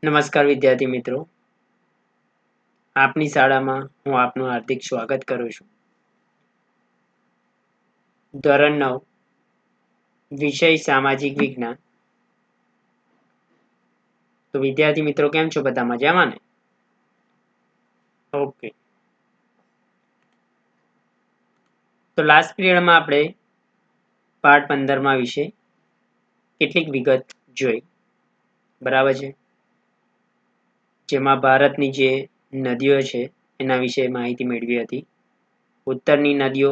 નમસ્કાર વિદ્યાર્થી મિત્રો, આપની શાળામાં હું આપનું હાર્દિક સ્વાગત કરું છું. ધોરણ 9 વિષય સામાજિક વિજ્ઞાન. તો વિદ્યાર્થી મિત્રો કેમ છો? બધા મજામાં ને? ઓકે. તો લાસ્ટ પીરિયડમાં આપણે પાઠ 15 વિશે કેટલીક વિગત જોઈ, બરાબર છે, જેમાં ભારતની જે નદીઓ છે એના વિશે માહિતી મેળવી હતી. ઉત્તરની નદીઓ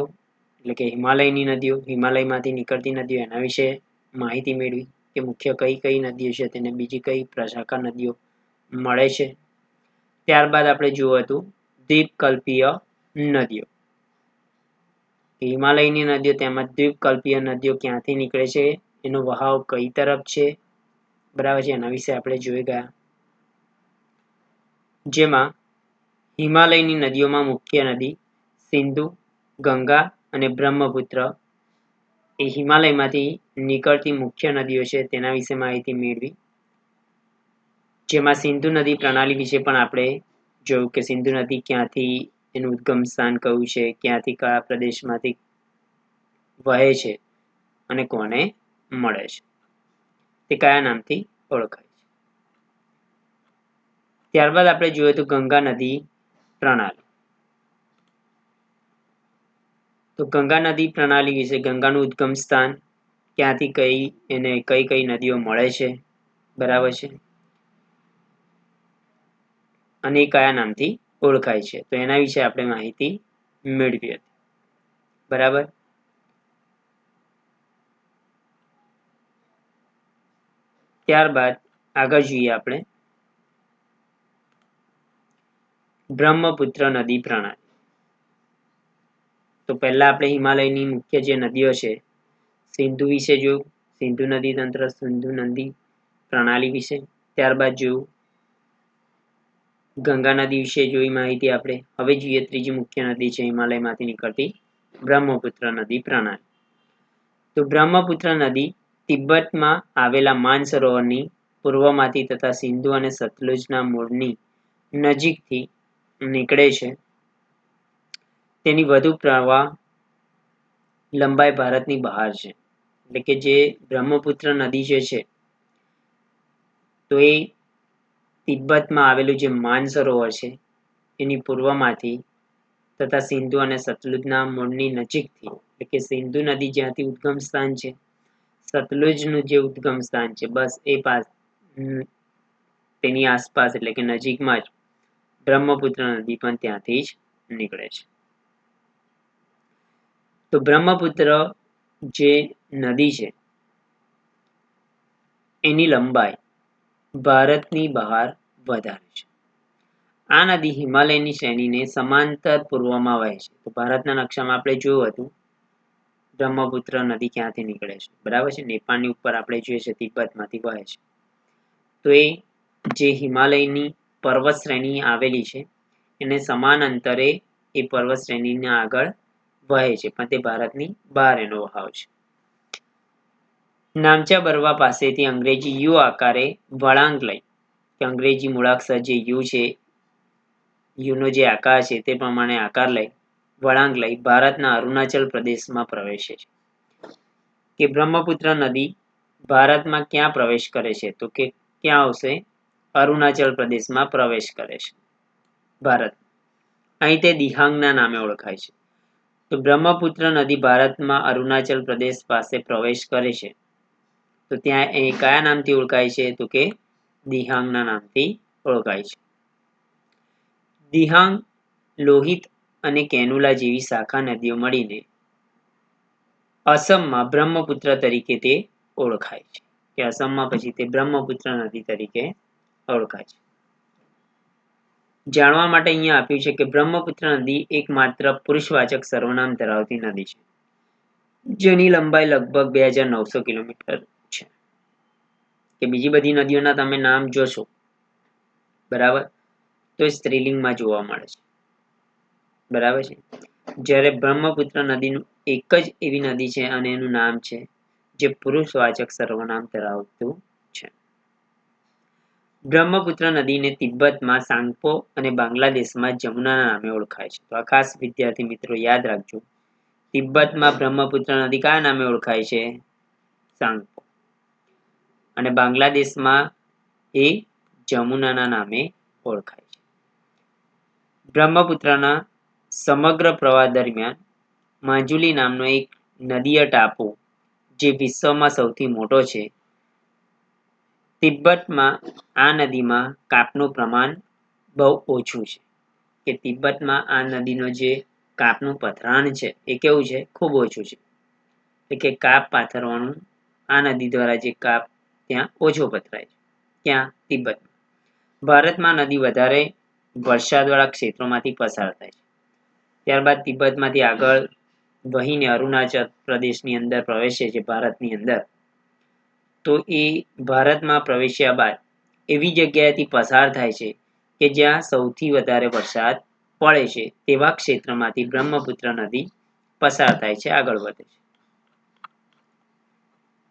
એટલે કે હિમાલયની નદીઓ, હિમાલયમાંથી નીકળતી નદીઓ એના વિશે માહિતી મેળવી કે મુખ્ય કઈ કઈ નદીઓ છે, તેને બીજી કઈ પ્રશાખા નદીઓ મળે છે. ત્યારબાદ આપણે જોયું હતું દ્વીપકલ્પીય નદીઓ. હિમાલયની નદીઓ તેમજ દ્વીપકલ્પીય નદીઓ ક્યાંથી નીકળે છે, એનો વહાવ કઈ તરફ છે, બરાબર છે, એના વિશે આપણે જોઈ ગયા. જેમાં હિમાલયની નદીઓમાં મુખ્ય નદી સિંધુ, ગંગા અને બ્રહ્મપુત્ર એ હિમાલયમાંથી નીકળતી મુખ્ય નદીઓ છે તેના વિશે માહિતી મેળવી. જેમાં સિંધુ નદી પ્રણાલી વિશે પણ આપણે જોયું કે સિંધુ નદી ક્યાંથી, એનું ઉદ્ગમ સ્થાન કયું છે, ક્યાંથી કયા પ્રદેશમાંથી વહે છે અને કોને મળે છે, તે કયા નામથી ઓળખાય છે. ત્યારબાદ આપણે જોયું તો ગંગા નદી પ્રણાલી. તો ગંગા નદી પ્રણાલી વિશે, ગંગાનું ઉદ્ગમ સ્થાન, ક્યાંથી કઈ કઈ નદીઓ મળે છે, બરાબર છે, અને એ કયા નામથી ઓળખાય છે, તો એના વિશે આપણે માહિતી મેળવી હતી, બરાબર. ત્યારબાદ આગળ જોઈએ આપણે બ્રહ્મપુત્ર નદી પ્રણાલી. તો પહેલા આપણે હિમાલયની મુખ્ય જે નદીઓ છે, સિંધુ વિશે જોયું, સિંધુ નદી તંત્ર, સિંધુ નદી પ્રણાલી વિશે. ત્યારબાદ જોયું ગંગા નદી વિશે જોઈ માહિતી આપણે. હવે જોઈએ ત્રીજી મુખ્ય નદી છે હિમાલયમાંથી નીકળતી બ્રહ્મપુત્ર નદી પ્રણાલી. તો બ્રહ્મપુત્ર નદી તિબ્બતમાં આવેલા માનસરોવરની પૂર્વમાંથી તથા સિંધુ અને સતલુજના મૂળની નજીકથી નીકળે છે. તેની વધુ પ્રવાહ લંબાઈ ભારતની બહાર છે. એટલે કે જે બ્રહ્મપુત્ર નદી જે છે તો એ તિબ્બતમાં આવેલું જે માનસરોવર છે એની પૂર્વમાંથી તથા સિંધુ અને સતલુજના મૂળની નજીકથી, એટલે કે સિંધુ નદી જ્યાંથી ઉદ્ગમ સ્થાન છે, સતલુજનું જે ઉદ્ગમ સ્થાન છે, બસ એ તેની આસપાસ એટલે કે નજીકમાં જ બ્રહ્મપુત્ર નદી પણ ત્યાંથી જ નીકળે છે. તો બ્રહ્મપુત્ર જે નદી છે એની લંબાઈ ભારતની બહાર વધારે છે. આ નદી હિમાલયની શ્રેણીને સમાંતર પૂર્વમાં વહે છે. તો ભારતના નકશામાં આપણે જોયું હતું બ્રહ્મપુત્ર નદી ક્યાંથી નીકળે છે, બરાબર છે, નેપાળની ઉપર આપણે જોઈએ છે તિબ્બતમાંથી વહે છે. તો એ જે હિમાલયની પર્વત શ્રેણી આવેલી છે એને સમાન અંતરે એ પર્વત શ્રેણીને આગળ વહે છે, પણ તે ભારતની બહાર એનો વહાવ છે. નામચા બરવા પાસેથી અંગ્રેજી યુ આકારે વળાંક લઈ, કે અંગ્રેજી મૂળાક્ષર જે યુ છે, યુનો જે આકાર છે તે પ્રમાણે આકાર લઈ વળાંક લઈ ભારતના અરુણાચલ પ્રદેશમાં પ્રવેશે છે. કે બ્રહ્મપુત્ર નદી ભારતમાં ક્યાં પ્રવેશ કરે છે, તો કે ક્યાં આવશે? અરુણાચલ પ્રદેશમાં પ્રવેશ કરે છે ભારત. અહીં તે દિહાંગના નામે ઓળખાય છે. તો બ્રહ્મપુત્ર નદી ભારતમાં અરુણાચલ પ્રદેશ પાસે પ્રવેશ કરે છે તો ત્યાં એ કયા નામથી ઓળખાય છે, તો કે દિહાંગના નામથી ઓળખાય છે. દિહાંગ, લોહિત અને કેનુલા જેવી શાખા નદીઓ મળીને અસમમાં બ્રહ્મપુત્ર તરીકે તે ઓળખાય છે, કે અસમમાં પછી તે બ્રહ્મપુત્ર નદી તરીકે ઓળખાય છે. જાણવા માટે અહીંયા આપ્યું છે કે બ્રહ્મપુત્ર નદી એકમાત્ર પુરુષવાચક સર્વનામ ધરાવતી નદી છે જેની લંબાઈ લગભગ 2900 કિલોમીટર છે. કે બીજી બધી નદીઓના તમે નામ જોશો, બરાબર, તો એ સ્ત્રીલિંગમાં જોવા મળે છે, બરાબર છે. જ્યારે બ્રહ્મપુત્ર નદીનું એક જ એવી નદી છે અને એનું નામ છે જે પુરુષવાચક સર્વનામ ધરાવતું છે. બ્રહ્મપુત્ર નદીને તિબ્બતમાં સાંગપો અને બાંગ્લાદેશમાં જમુનાના નામે ઓળખાય છે. તો આ ખાસ વિદ્યાર્થી મિત્રો યાદ રાખજો. તિબ્બતમાં બ્રહ્મપુત્ર નદી કયા નામે ઓળખાય છે? સાંગપો. અને બાંગ્લાદેશમાં એ જમુનાના નામે ઓળખાય છે. બ્રહ્મપુત્રના સમગ્ર પ્રવાહ દરમિયાન માંજુલી નામનો એક નદીય ટાપુ જે વિશ્વમાં સૌથી મોટો છે. તિબ્બતમાં આ નદીમાં કાપનું પ્રમાણ બહુ ઓછું છે. કે તિબ્બતમાં આ નદીનો જે કાપનું પથરાણ છે એ કેવું છે? ખૂબ ઓછું છે. એટલે કે કાપ પાથરવાનું આ નદી દ્વારા જે કાપ ત્યાં ઓછો પથરાય છે. ક્યાં? તિબ્બત. ભારતમાં નદી વધારે વરસાદવાળા ક્ષેત્રોમાંથી પસાર થાય છે. ત્યારબાદ તિબ્બતમાંથી આગળ વહીને અરુણાચલ પ્રદેશની અંદર પ્રવેશે છે ભારતની અંદર. તો એ ભારતમાં પ્રવેશ્યા બાદ એવી જગ્યાએથી પસાર થાય છે કે જ્યાં સૌથી વધારે વરસાદ પડે છે તેવા ક્ષેત્રમાંથી બ્રહ્મપુત્ર નદી પસાર થાય છે, આગળ વધે છે.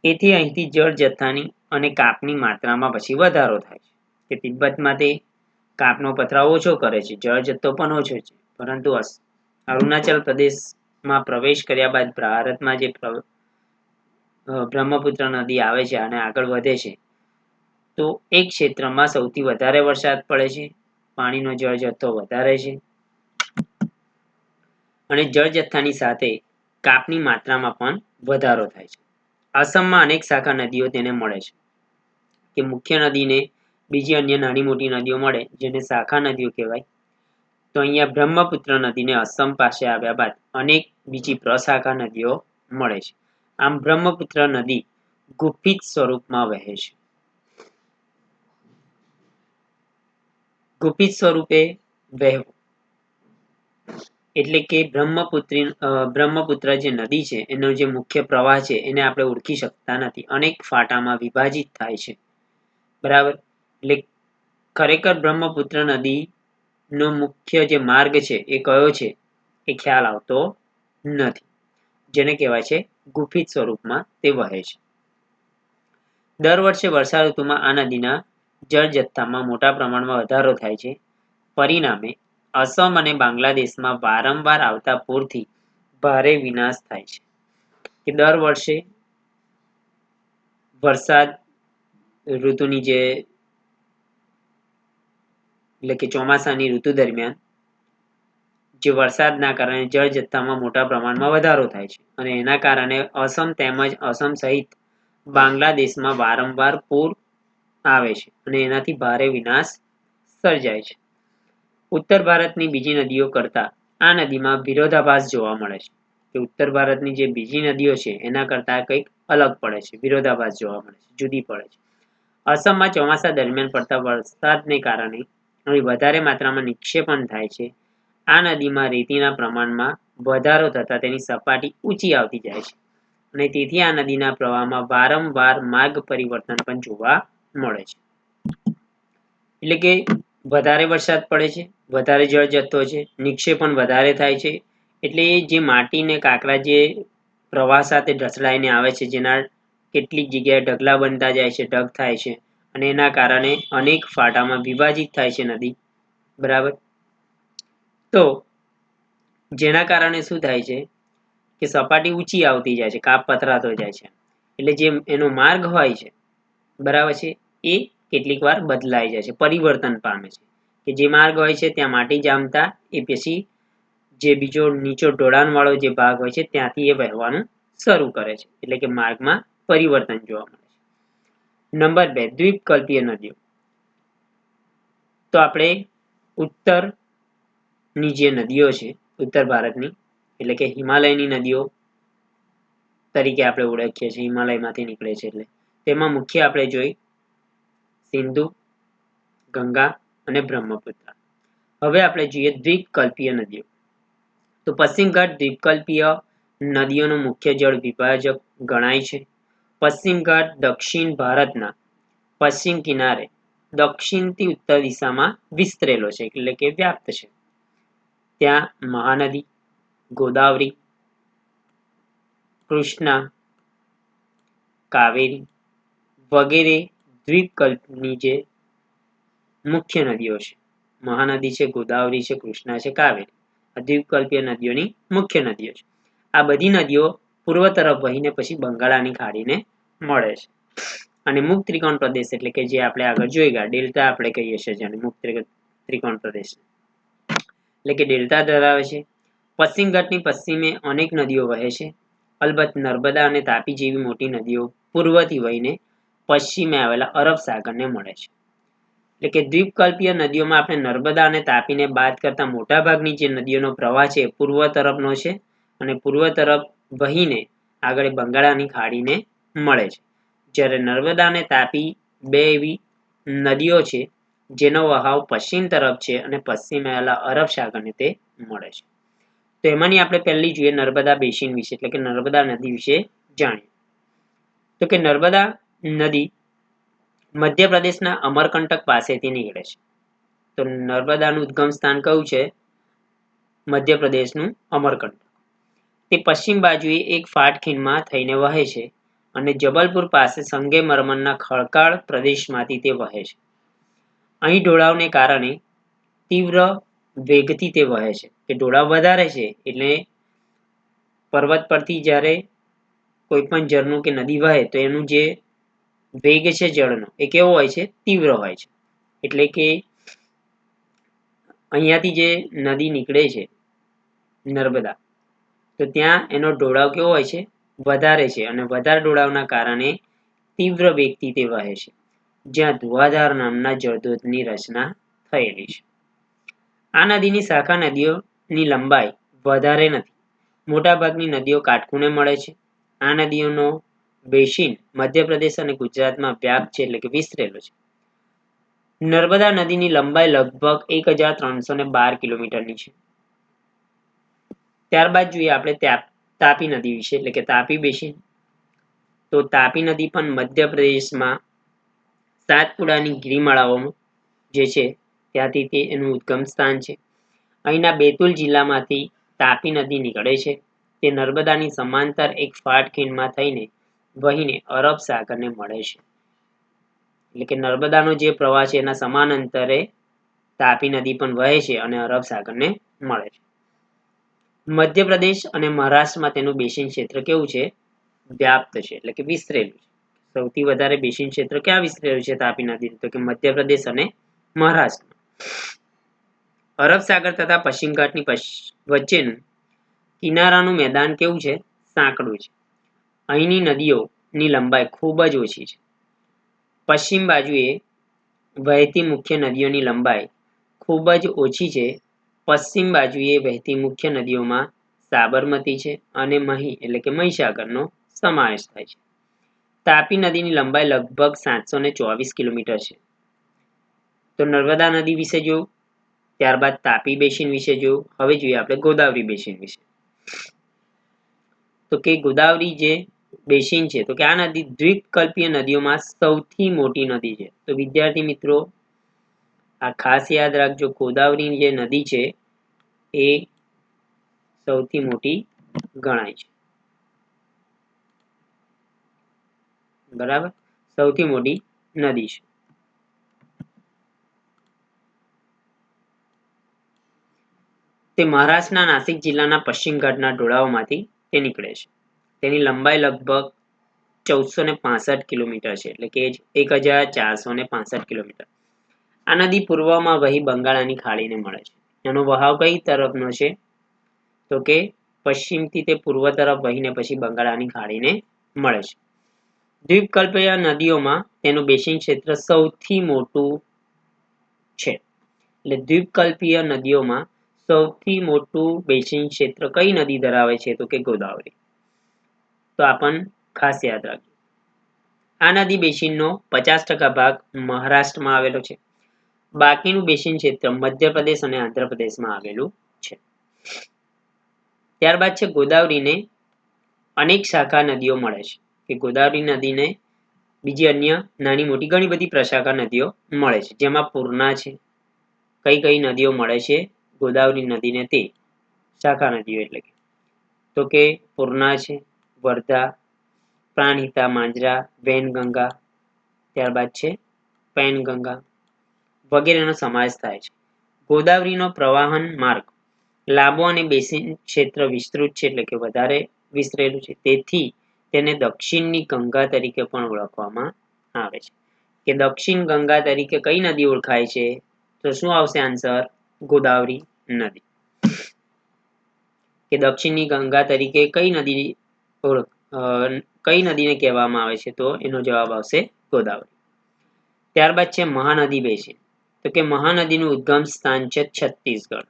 એથી અહીંથી જળ જથ્થાની અને કાપની માત્રામાં પછી વધારો થાય છે. કે તિબ્બતમાં તે કાપનો પથરાવ ઓછો કરે છે, જળ જથ્થો પણ ઓછો છે, પરંતુ અરુણાચલ પ્રદેશમાં પ્રવેશ કર્યા બાદ ભારતમાં જે બ્રહ્મપુત્ર નદી આવે છે અને આગળ વધે છે તો એક ક્ષેત્રમાં સૌથી વધારે વરસાદ પડે છે, પાણીનો જળ જથ્થો વધારે છે અને જળ જથ્થાની સાથે કાપની માત્રામાં પણ વધારો થાય છે. આસામમાં અનેક શાખા નદીઓ તેને મળે છે. કે મુખ્ય નદીને બીજી અન્ય નાની મોટી નદીઓ મળે જેને શાખા નદીઓ કહેવાય. તો અહીંયા બ્રહ્મપુત્ર નદીને અસમ પાસે આવ્યા બાદ અનેક બીજી પ્રશાખા નદીઓ મળે છે. આમ બ્રહ્મપુત્ર નદી ગુફિત સ્વરૂપમાં વહે છે. ગુફિત સ્વરૂપે વહેવું એટલે કે બ્રહ્મપુત્ર જે નદી છે એનો જે મુખ્ય પ્રવાહ છે એને આપણે ઓળખી શકતા નથી, અનેક ફાટામાં વિભાજિત થાય છે. બરાબર. એટલે ખરેખર બ્રહ્મપુત્ર નદીનો મુખ્ય જે માર્ગ છે એ કયો છે એ ખ્યાલ આવતો નથી, જેને કહેવાય છે ગુફિત સ્વરૂપમાં તે વહે છે. દર વર્ષે વર્ષા ઋતુમાં આ નદીના જળ જથ્થામાં મોટા પ્રમાણમાં વધારો થાય છે. પરિણામે અસમ અને બાંગ્લાદેશમાં વારંવાર આવતા પૂરથી ભારે વિનાશ થાય છે. કે દર વર્ષે વરસાદ ઋતુની એટલે કે ચોમાસાની ઋતુ દરમિયાન જે વરસાદના કારણે જળ જથ્થામાં મોટા પ્રમાણમાં વધારો થાય છે અને એના કારણે અસમ તેમજ અસમ સહિત બાંગ્લાદેશમાં વારંવાર પૂર આવે છે અને એનાથી ભારે વિનાશ સર્જાય છે. ઉત્તર ભારતની બીજી નદીઓ કરતા આ નદીમાં વિરોધાભાસ જોવા મળે છે. કે ઉત્તર ભારતની જે બીજી નદીઓ છે એના કરતા કંઈક અલગ પડે છે, વિરોધાભાસ જોવા મળે છે, જુદી પડે છે. અસમમાં ચોમાસા દરમિયાન પડતા વરસાદને કારણે વધારે માત્રામાં નિક્ષેપણ થાય છે. આ નદીમાં રેતીના પ્રમાણમાં વધારો થતા તેની સપાટી ઊંચી આવતી જાય છે અને તેથી આ નદીના પ્રવાહમાં વારંવાર માર્ગ પરિવર્તન પણ જોવા મળે છે. એટલે કે વધારે વરસાદ પડે છે, વધારે જળ જથ્થો છે, નિક્ષેપણ વધારે થાય છે, એટલે જે માટી ને કાંકરા જે પ્રવાહ સાથે ઢસડાઈને આવે છે, જેના કેટલીક જગ્યાએ ઢગલા બનતા જાય છે, ઢગ થાય છે અને એના કારણે અનેક ફાટામાં વિભાજિત થાય છે નદી. બરાબર. તો જેના કારણે શું થાય છે કે સપાટી ઊંચી આવતી જાય છે, કાપ પથરાતો જાય છે. એટલે જે એનો માર્ગ હોય છે, બરાબર છે, એ કેટલીક વાર બદલાઈ જાય છે, પરિવર્તન પામે છે. કે જે માર્ગ હોય છે ત્યાં માટી જામતા એ પછી જે બીજો નીચો ઢોળાણ વાળો જે ભાગ હોય છે ત્યાંથી એ વહેવાનું શરૂ કરે છે. એટલે કે માર્ગમાં પરિવર્તન જોવા મળે છે. નંબર 2, દ્વીપકલ્પીય નદીઓ. તો આપણે ઉત્તરની જે નદીઓ છે ઉત્તર ભારતની એટલે કે હિમાલયની નદીઓ તરીકે આપણે ઓળખીએ છીએ, હિમાલયમાંથી નીકળે છે એટલે તેમાં મુખ્ય આપણે જોઈ સિંધુ, ગંગા અને બ્રહ્મપુત્ર. હવે આપણે જોઈએ દ્વીપકલ્પીય નદીઓ. તો પશ્ચિમ ઘાટ દ્વીપકલ્પીય નદીઓનો મુખ્ય જળ વિભાજક ગણાય છે. પશ્ચિમ ઘાટ દક્ષિણ ભારતના પશ્ચિમ કિનારે દક્ષિણથી ઉત્તર દિશામાં વિસ્તરેલો છે, એટલે કે વ્યાપ્ત છે. ત્યાં મહાનદી, ગોદાવરી, કૃષ્ણા, કાવેરી વગેરે દ્વીપકલ્પની જે મુખ્ય નદીઓ છે. મહાનદી છે, ગોદાવરી છે, કૃષ્ણા છે, કાવેરી. આ દ્વીપકલ્પીય નદીઓની મુખ્ય નદીઓ છે. આ બધી નદીઓ પૂર્વ તરફ વહીને પછી બંગાળાની ખાડીને મળે છે. અને મુક્ત ત્રિકોણ પ્રદેશ એટલે કે જે આપણે આગળ જોઈ ગયા ડેલ્ટા આપણે કહીએ છીએ જેને મુક્ત ત્રિકોણ પ્રદેશ એટલે કે ડેલ્ટા ધરાવે છે. પશ્ચિમ ઘાટની પશ્ચિમે અનેક નદીઓ વહે છે. અલબત્ત નર્મદા અને તાપી જેવી મોટી નદીઓ પૂર્વથી વહીને પશ્ચિમે આવેલા અરબ સાગરને મળે છે. એટલે કે દ્વીપકલ્પીય નદીઓમાં આપણે નર્મદા અને તાપીને બાદ કરતા મોટાભાગની જે નદીઓનો પ્રવાહ છે પૂર્વ તરફનો છે અને પૂર્વ તરફ વહીને આગળ બંગાળાની ખાડીને મળે છે. જ્યારે નર્મદા અને તાપી બે એવી નદીઓ છે જેનો વહાવ પશ્ચિમ તરફ છે અને પશ્ચિમે આવેલા અરબ સાગરને તે મળે છે. તો એમાંની આપણે પહેલી જોઈએ નર્મદા બેસિન વિશે એટલે કે નર્મદા નદી વિશે જાણીએ. તો કે નર્મદા નદી મધ્યપ્રદેશના અમરકંટક પાસેથી નીકળે છે. તો નર્મદાનું ઉદ્ગમ સ્થાન કયું છે? મધ્યપ્રદેશનું અમરકંટક. તે પશ્ચિમ બાજુએ એક ફાટ ખીણમાં થઈને વહે છે અને જબલપુર પાસે સંગેમરમરના ખડકાળ પ્રદેશમાંથી તે વહે છે. અહીં ઢોળાવને કારણે તીવ્ર વેગથી તે વહે છે. કે ઢોળાવ વધારે છે એટલે પર્વત પરથી જ્યારે કોઈ પણ ઝરણું કે નદી વહે તો એનું જે વેગ છે જળનો એ કેવો હોય છે? તીવ્ર હોય છે. એટલે કે અહીંયાથી જે નદી નીકળે છે નર્મદા તો ત્યાં એનો ઢોળાવ કેવો હોય છે? વધારે છે અને વધારે ઢોળાવના કારણે તીવ્ર વેગથી તે વહે છે. જ્યાં ધુવાધાર નામના જળધોધની રચના થયેલી છે. આ નદીની શાખા નદીઓની લંબાઈ વધારે નથી. મોટાભાગની નદીઓ કાટખૂણે મળે છે. આ નદીઓનો બેસિન મધ્યપ્રદેશ અને ગુજરાતમાં વ્યાપ્ત છે એટલે કે વિસ્તરેલો છે. નર્મદા નદીની લંબાઈ લગભગ 1312 કિલોમીટરની છે. ત્યારબાદ જોઈએ આપણે તાપી નદી વિશે એટલે કે તાપી બેસિન. તો તાપી નદી પણ મધ્યપ્રદેશમાં સાતપુડાની ગિરિમાળાઓમાં જે છે ત્યાંથી તે એનું ઉદ્ગમ સ્થાન છે. અહીંના બેતુલ જિલ્લામાંથી તાપી નદી નીકળે છે. તે નર્મદાની સમાંતર એક ફાટ ખીણમાં થઈને વહીને અરબ સાગરને મળે છે. એટલે કે નર્મદાનો જે પ્રવાહ છે એના સમાન અંતરે તાપી નદી પણ વહે છે અને અરબ સાગરને મળે છે. મધ્યપ્રદેશ અને મહારાષ્ટ્રમાં તેનું બેસિન ક્ષેત્ર કેવું છે? વ્યાપ્ત છે એટલે કે વિસ્તરેલું છે. સૌથી વધારે બેસિન ક્ષેત્ર ક્યાં વિસ્તરેલું છે તાપી નદી? તો કે મધ્યપ્રદેશ અને મહારાષ્ટ્ર. અરબ સાગર તથા પશ્ચિમ ઘાટની વચ્ચેનું કિનારાનું મેદાન કેવું છે? સાંકડું છે. અહીંની નદીઓની લંબાઈ ખૂબ જ ઓછી છે. પશ્ચિમ બાજુએ વહેતી મુખ્ય નદીઓની લંબાઈ ખૂબ જ ઓછી છે. પશ્ચિમ બાજુએ વહેતી મુખ્ય નદીઓમાં સાબરમતી છે અને મહી એટલે કે મહીસાગરનો સમાવેશ થાય છે. તાપી નદીની લંબાઈ લગભગ 724 કિલોમીટર છે. તો નર્મદા નદી વિશે જોયું, ત્યારબાદ તાપી બેસિન વિશે જોયું. હવે જોઈએ આપણે ગોદાવરી બેસિન વિશે. તો કે ગોદાવરી જે બેસિન છે તો કે આ નદી દ્વીપકલ્પીય નદીઓમાં સૌથી મોટી નદી છે. તો વિદ્યાર્થી મિત્રો આ ખાસ યાદ રાખજો, ગોદાવરી જે નદી છે એ સૌથી મોટી ગણાય છે. બરાબર, સૌથી મોટી નદી છે. તે મહારાષ્ટ્રના નાસિક જિલ્લાના પશ્ચિમ ઘાટના ઢોળાવમાંથી તે નીકળે છે. તેની લંબાઈ લગભગ 1465 કિલોમીટર છે એટલે કે 1465 કિલોમીટર. આ નદી પૂર્વમાં વહી બંગાળાની ખાડીને મળે છે. એનો વહાવ કઈ તરફનો છે? તો કે પશ્ચિમથી તે પૂર્વ તરફ વહીને પછી બંગાળાની ખાડીને મળે છે. દ્વીપકલ્પીય નદીઓમાં તેનું બેસિન ક્ષેત્ર સૌથી મોટું છે. એટલે દ્વીપકલ્પીય નદીઓમાં સૌથી મોટું બેસિન ક્ષેત્ર કઈ નદી ધરાવે છે? તો કે ગોદાવરી. તો આ પણ ખાસ યાદ રાખજો. આ નદી બેસિનનો 50% ભાગ મહારાષ્ટ્રમાં આવેલો છે. બાકીનું બેસિન ક્ષેત્ર મધ્યપ્રદેશ અને આંધ્રપ્રદેશમાં આવેલું છે. ત્યારબાદ છે ગોદાવરીને અનેક શાખા નદીઓ મળે છે. કે ગોદાવરી નદીને બીજી અન્ય નાની મોટી ઘણી બધી પ્રશાખા નદીઓ મળે છે. જેમાં પૂર્ણા છે. કઈ કઈ નદીઓ મળે છે ગોદાવરી નદીને? તે શાખા નદીઓ એટલે કે તો કે પૂર્ણા છે, વર્ધા, પ્રાણહિતા, માંજરા, વૈનગંગા, ત્યારબાદ છે પૈનગંગા, વગેરેનો સમાવેશ થાય છે. ગોદાવરીનો પ્રવાહન માર્ગ લાંબો અને બેસિન ક્ષેત્ર વિસ્તૃત છે, એટલે કે વધારે વિસ્તરેલું છે. તેથી તેને દક્ષિણની ગંગા તરીકે પણ ઓળખવામાં આવે છે. કે દક્ષિણ ગંગા તરીકે કઈ નદી ઓળખાય છે? તો શું આવશે આન્સર? ગોદાવરી નદી. કે દક્ષિણની ગંગા તરીકે કઈ નદીને કહેવામાં આવે છે? તો એનો જવાબ આવશે ગોદાવરી. ત્યારબાદ છે મહાનદી બેસિન. તો કે મહાનદીનું ઉદ્ગમ સ્થાન છે છત્તીસગઢ.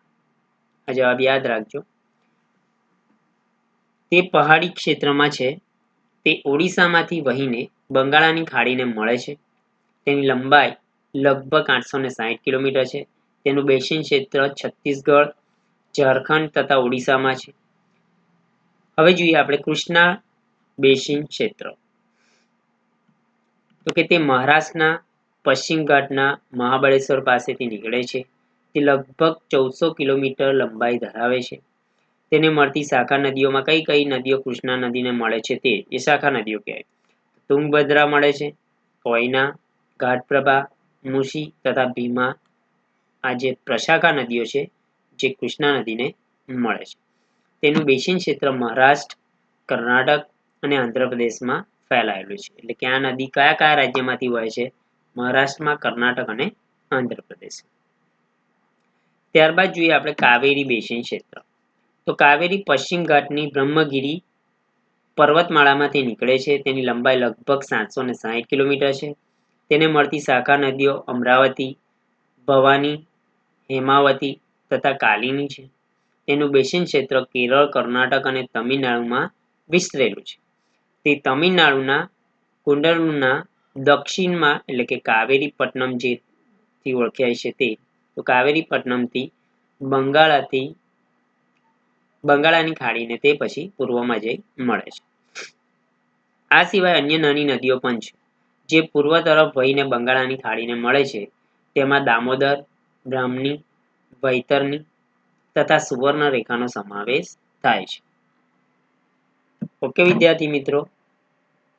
આ જવાબ યાદ રાખજો. તે પહાડી ક્ષેત્રમાં છે. તે ઓડિશામાંથી વહીને બંગાળાની ખાડીને મળે છે. તેની લંબાઈ લગભગ 860 કિલોમીટર છે. તેનું બેસિન ક્ષેત્ર છત્તીસગઢ, ઝારખંડ તથા ઓડિશામાં છે. હવે જોઈએ આપણે કૃષ્ણા બેસિન ક્ષેત્ર. તો કે તે મહારાષ્ટ્રના પશ્ચિમ ઘાટના મહાબળેશ્વર પાસેથી નીકળે છે. તે લગભગ 1400 કિલોમીટર લંબાઈ ધરાવે છે. તેને મળતી શાખા નદીઓમાં કઈ કઈ નદીઓ કૃષ્ણા નદીને મળે છે? તે એ શાખા નદીઓ કહેવાય. તુંગભદ્રા મળે છે, કોયના, ઘાટપ્રભા, મુસી તથા ભીમા આ જે પ્રશાખા નદીઓ છે જે કૃષ્ણા નદીને મળે છે. તેનું બેસિન ક્ષેત્ર મહારાષ્ટ્ર, કર્ણાટક અને આંધ્રપ્રદેશમાં ફેલાયેલું છે. એટલે કે આ નદી કયા કયા રાજ્યમાંથી વહે છે? મહારાષ્ટ્રમાં, કર્ણાટક અને આંધ્રપ્રદેશ. ત્યારબાદ જોઈએ આપણે કાવેરી બેસિન ક્ષેત્ર. તો કાવેરી પશ્ચિમ ઘાટની બ્રહ્મગીરી પર્વતમાળામાંથી નીકળે છે. તેની લંબાઈ લગભગ 760 કિલોમીટર છે. તેને મળતી શાખા નદીઓ અમરાવતી, ભવાની, હેમાવતી તથા કાલિની છે. તેનું બેસિન ક્ષેત્ર કેરળ, કર્ણાટક અને તમિલનાડુમાં વિસ્તરેલું છે. તે તમિલનાડુના કુંડલુના દક્ષિણમાં એટલે કે કાવેરીપટ્ટનમ જેથી ઓળખાય છે તે. તો કાવેરીપટ્ટનમથી બંગાળાની ખાડીને તે પછી પૂર્વમાં જઈ મળે છે. આ સિવાય અન્ય નાની નદીઓ પણ છે જે પૂર્વ તરફ વહીને બંગાળાની ખાડીને મળે છે. તેમાં દામોદર, બ્રાહ્મણી, વૈતરણી તથા સુવર્ણ રેખાનો સમાવેશ થાય છે. ઓકે વિદ્યાર્થી મિત્રો,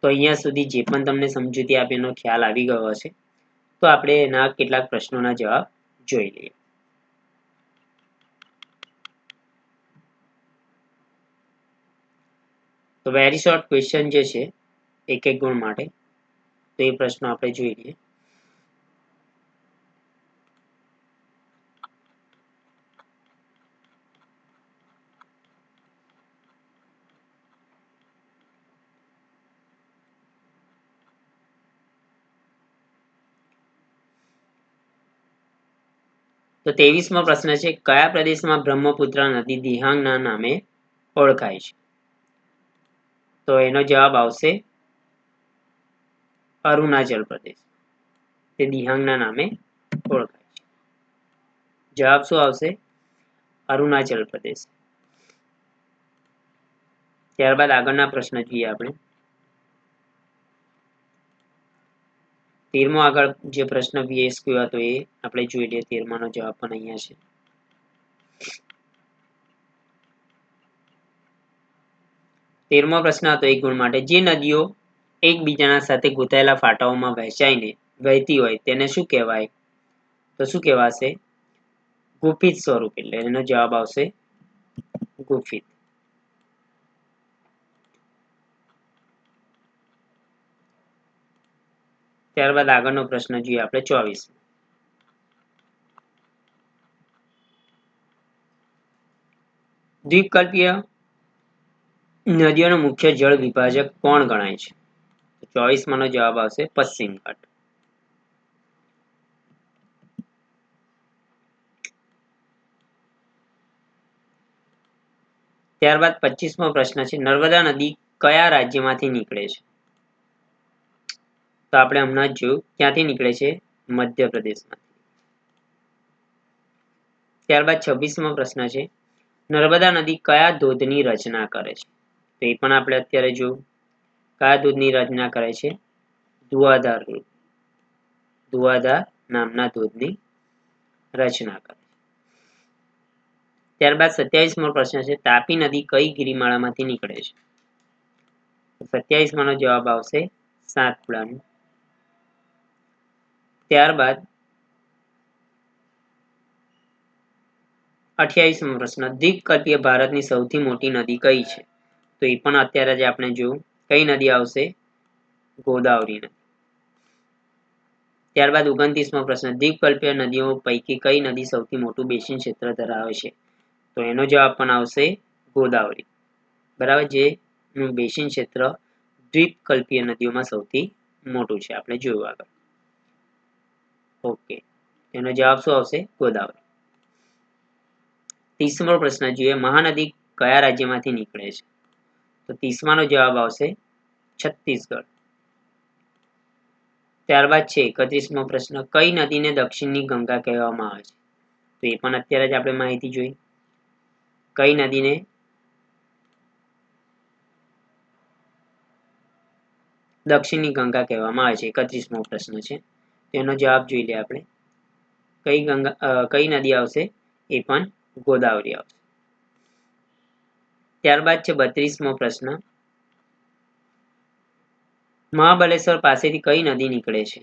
તો અહીંયા સુધી જે પણ તમને સમજૂતી આપી એનો ખ્યાલ આવી ગયો હશે. તો આપણે એના કેટલાક પ્રશ્નોના જવાબ જોઈ લઈએ. તો વેરી શોર્ટ ક્વેશ્ચન જે છે એક ગુણ માટે, તો એ પ્રશ્નો આપણે જોઈ લઈએ. તો 23મો પ્રશ્ન છે, કયા પ્રદેશમાં બ્રહ્મપુત્ર નદી દિહાંગના નામે ઓળખાય છે? તો એનો જવાબ આવશે અરુણાચલ પ્રદેશ. તે દિહાંગના નામે ઓળખાય છે. જવાબ શું આવશે? અરુણાચલ પ્રદેશ. ત્યારબાદ આગળના પ્રશ્ન જોઈએ આપણે. 13મો આગળ જે પ્રશ્ન VSQ હતો એ આપણે જોઈ લઈએ. 13માનો જવાબ પણ અહીંયા છે. તેરમો પ્રશ્ન હતો એક ગુણ માટે, જે નદીઓ એકબીજાના સાથે ગૂંથાયેલા ફાટાઓમાં વહેંચાઈને વહેતી હોય તેને શું કહેવાય? તો શું કહેવાશે? ગુફિત સ્વરૂપ. એટલે એનો જવાબ આવશે ગુફિત. ત્યારબાદ આગળનો પ્રશ્ન જોઈએ આપણે 24. દ્વીપકલ્પીય નદીઓનો મુખ્ય જળ વિભાજક કોણ ગણાય છે? 24માનો જવાબ આવશે પશ્ચિમ ઘાટ. ત્યારબાદ 25મો પ્રશ્ન છે, નર્મદા નદી કયા રાજ્યમાંથી નીકળે છે? તો આપણે હમણાં જ જોયું ક્યાંથી નીકળે છે? મધ્યપ્રદેશમાં. ત્યારબાદ 26મો પ્રશ્ન છે, નર્મદા નદી કયા ધોધની રચના કરે છે? તો એ પણ આપણે અત્યારે જોયું. કયા ધોધની રચના કરે છે? ધુવાધાર ધોધ. ધુવાધાર નામના ધોધની રચના કરે. ત્યારબાદ 27મો પ્રશ્ન છે, તાપી નદી કઈ ગિરિમાળામાંથી નીકળે છે? 27માનો જવાબ આવશે સાતપુડાની. ત્યારબાદ 28મો પ્રશ્ન, દ્વીપકલ્પીય ભારતની સૌથી મોટી નદી કઈ છે? તો એ પણ અત્યારે જ આપણે જોયું. કઈ નદી આવશે? ગોદાવરી નદી. ત્યારબાદ 29મો પ્રશ્ન, દ્વીપકલ્પીય નદીઓ પૈકી કઈ નદી સૌથી મોટું બેસિન ક્ષેત્ર ધરાવે છે? તો એનો જવાબ પણ આવશે ગોદાવરી. બરાબર, જેનું બેસિન ક્ષેત્ર દ્વીપકલ્પીય નદીઓમાં સૌથી મોટું છે, આપણે જોયું આગળ. ઓકે, એનો જવાબ શું આવશે? ગોદાવરી. 30મો પ્રશ્ન જોઈએ, મહાનદી કયા રાજ્યમાંથી નીકળે છે? તો 30માનો જવાબ આવશે છત્તીસગઢ. ત્યારબાદ છે 31મો પ્રશ્ન, કઈ નદીને દક્ષિણની ગંગા કહેવામાં આવે છે? તો એ પણ અત્યારે જ આપણે માહિતી જોઈ. કઈ નદીને દક્ષિણની ગંગા કહેવામાં આવે છે? 31મો પ્રશ્ન છે, તેનો જવાબ જોઈ લે આપણે. કઈ નદી આવશે? એ પણ ગોદાવરી આવશે. ત્યારબાદ છે 32મો પ્રશ્ન, મહાબળેશ્વર પાસેથી કઈ નદી નીકળે છે?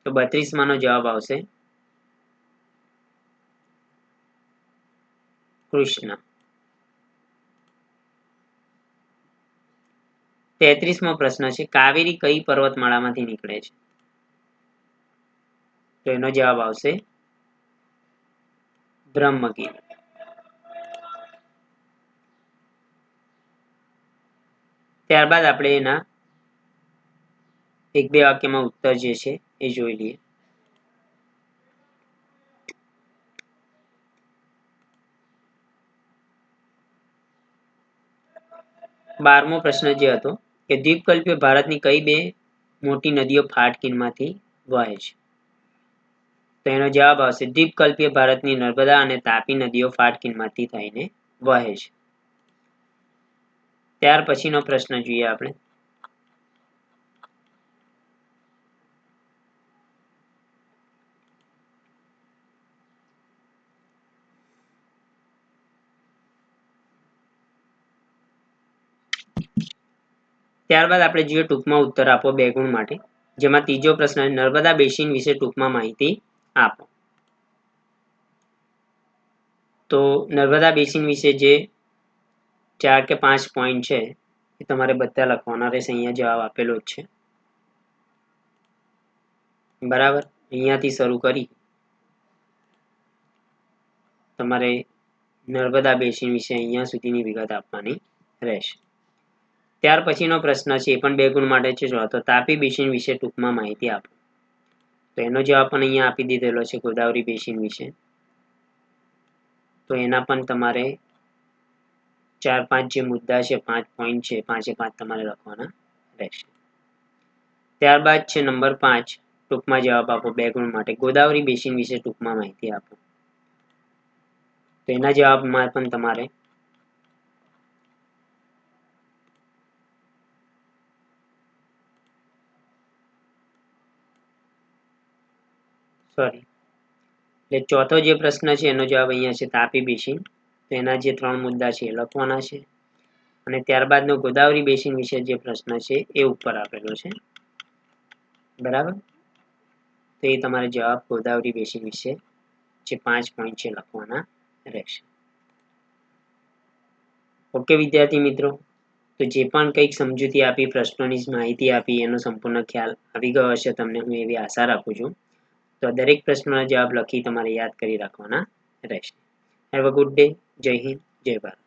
તો 32માનો જવાબ આવશે કૃષ્ણ. 33મો પ્રશ્ન છે, કાવેરી કઈ પર્વતમાળામાંથી નીકળે છે? તો એનો જવાબ આવશે બ્રહ્મગીરી. ત્યારબાદ આપણે એના એક બે વાક્યમાં ઉત્તર જે છે એ જોઈ લઈએ. બારમો પ્રશ્ન જે હતો કે દ્વીપકલ્પીય ભારતની કઈ બે મોટી નદીઓ ફાટકીનમાંથી વહે છે? તો એનો જવાબ આવશે દ્વીપકલ્પીય ભારતની નર્મદા અને તાપી નદીઓ ફાટકીનમાંથી થઈને વહે છે. ત્યાર પછીનો પ્રશ્ન જોઈએ આપણે. ત્યારબાદ આપણે જોઈએ ટૂંકમાં ઉત્તર આપો 2 ગુણ માટે, જેમાં ત્રીજો પ્રશ્ન નર્મદા બેસિન વિશે ટૂંકમાં માહિતી આપો. તો નર્મદા બેસિન વિશે જે 4 કે 5 પોઈન્ટ છે એ તમારે બધા લખવાના રહેશે. અહીંયા જવાબ આપેલો જ છે. બરાબર, અહીંયાથી શરૂ કરી તમારે નર્મદા બેસિન વિશે અહીંયા સુધીની વિગત આપવાની રહેશે. ત્યાર પછીનો પ્રશ્ન છે એ પણ 2 ગુણ માટે છે, તો તાપી બેસિન વિશે ટૂંકમાં માહિતી આપો. તો એનો જવાબ પણ અહીંયા આપી દીધેલો છે ગોદાવરી બેસિન વિશે. તો એના પણ તમારે 4-5 જે મુદ્દા છે, 5 પોઈન્ટ છે, 5 તમારે લખવાના રહેશે. ત્યારબાદ છે નંબર 5, ટૂંકમાં જવાબ આપો 2 ગુણ માટે, ગોદાવરી બેસિન વિશે ટૂંકમાં માહિતી આપો. તો એના જવાબમાં પણ તમારે એટલે ચોથો જે પ્રશ્ન છે એનો જવાબ અહીંયા છે તાપી બેસિન. તો એના જે 3 મુદ્દા છે એ લખવાના છે. અને ત્યારબાદનો ગોદાવરી બેસિન વિશે જે પ્રશ્ન છે એ ઉપર આપેલો છે. બરાબર, તો એ તમારે જવાબ ગોદાવરી બેસિન વિશે જે 5 પોઈન્ટ છે લખવાના રહેશે. ઓકે વિદ્યાર્થી મિત્રો, તો જે પણ કંઈક સમજૂતી આપી, પ્રશ્નોની માહિતી આપી, એનો સંપૂર્ણ ખ્યાલ આવી ગયો હશે તમને, હું એવી આશા રાખું છું. તો દરેક પ્રશ્નોના જવાબ લખી તમારે યાદ કરી રાખવાના રહેશે. Have a good day. જય હિન્દ, જય ભારત.